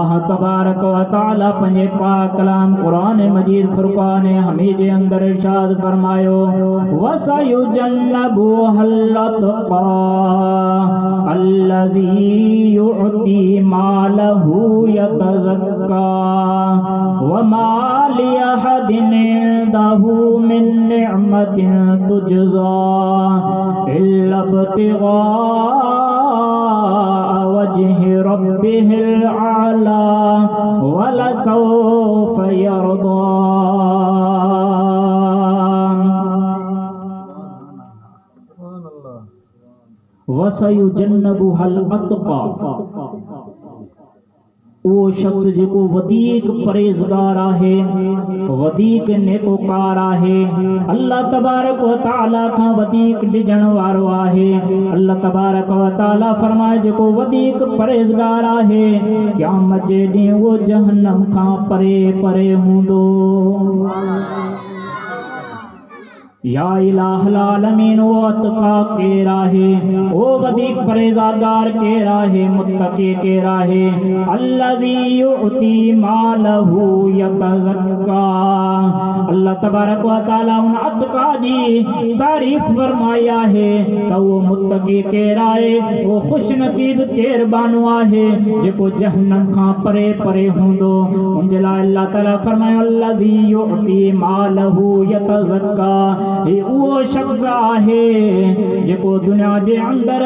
अल्लाह तबारक व तआला पंजे पाक कलाम कुरान मजीद फुरकान हमीद जे अंदर इरशाद फरमायो वसयुजन्नबुहल अतक़ा अल्लज़ी युअती मालहु यतज़क्का वमा लिअहदिन इंदहु मिन निअमतिन तुजज़ा इल्ला इब्तिग़ा वजहि रब्बिहिल आला वलसौफ यरदा। वसयुजन्नबुहल अतक़ा वो शख्स जेको वधीक परहेज़गार आहे वधीक नेकोकार आहे अल्लाह तबारक व तआला खां वधीक डिजण वारो आहे। अल्लाह तबारक व तआला फरमाए जेको वधीक परहेज़गार आहे क़यामत जे ॾींहुं वो जहन्नम खां परे परे हूंदो। या इलाहल आलमीन वो अतक़ा केर आहे वो वधीक परहेज़गार केर आहे मुत्तक़ी केर आहे अल्लज़ी युअती मालहु यतज़क्का। अल्लाह तबारक व तआला उन अतक़ा जी तारीफ़ फरमाई आहे त वो मुत्तक़ी केर आहे वो खुश नसीब केर बानो आहे जेको जहन्नम खां परे परे हूंदो। उनजे लाइ अल्लाह ताला फरमायो अल्लज़ी युअती मालहु यतज़क्का वो शख्स आहे जेको दुनिया जे अंदर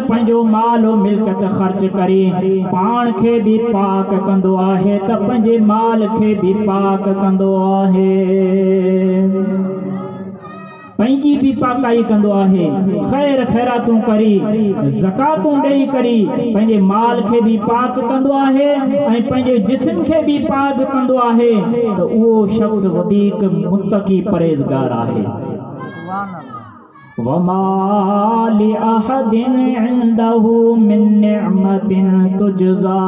पंहिंजो माल मिल्कत ख़र्च करे पाण खे भी पाक कंदो आहे त पंहिंजे माल खे भी पाक कंदो आहे पंहिंजी भी पाकाई कंदो आहे ख़ैर ख़ैरातूं करी ज़कातूं ॾेई करी पंहिंजे माल खे भी पाक कंदो आहे ऐं पंहिंजे जिस्म खे भी पाक कंदो आहे त उहो शख्स वधीक मुत्तक़ी परहेज़गार आहे। वमा लिअहदिन इंदहु मिन निअमतिन तुजज़ा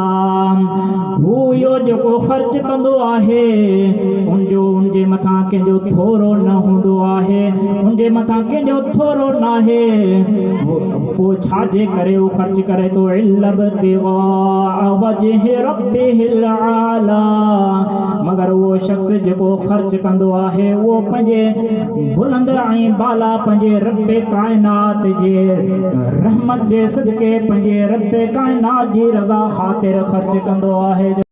हू यो जेको ख़र्च कंदो आहे उनजे मथां कंहिंजो थोरो न हूंदो आहे उनजे मथां कंहिंजो थोरो न आहे पोइ छाजे करे उहो ख़र्च करे थो इल्ला इब्तिग़ा वजहि रब्बिहिल आला मगर उहो शख्स जेको ख़र्च कंदो आहे उहो पंहिंजे बुलंद ऐं बाला पंहिंजे रब्बे कायनात जे रहमत जे सदके पंहिंजे रब्बे कायनात जी रज़ा ख़ातिर ख़र्च कंदो आहे।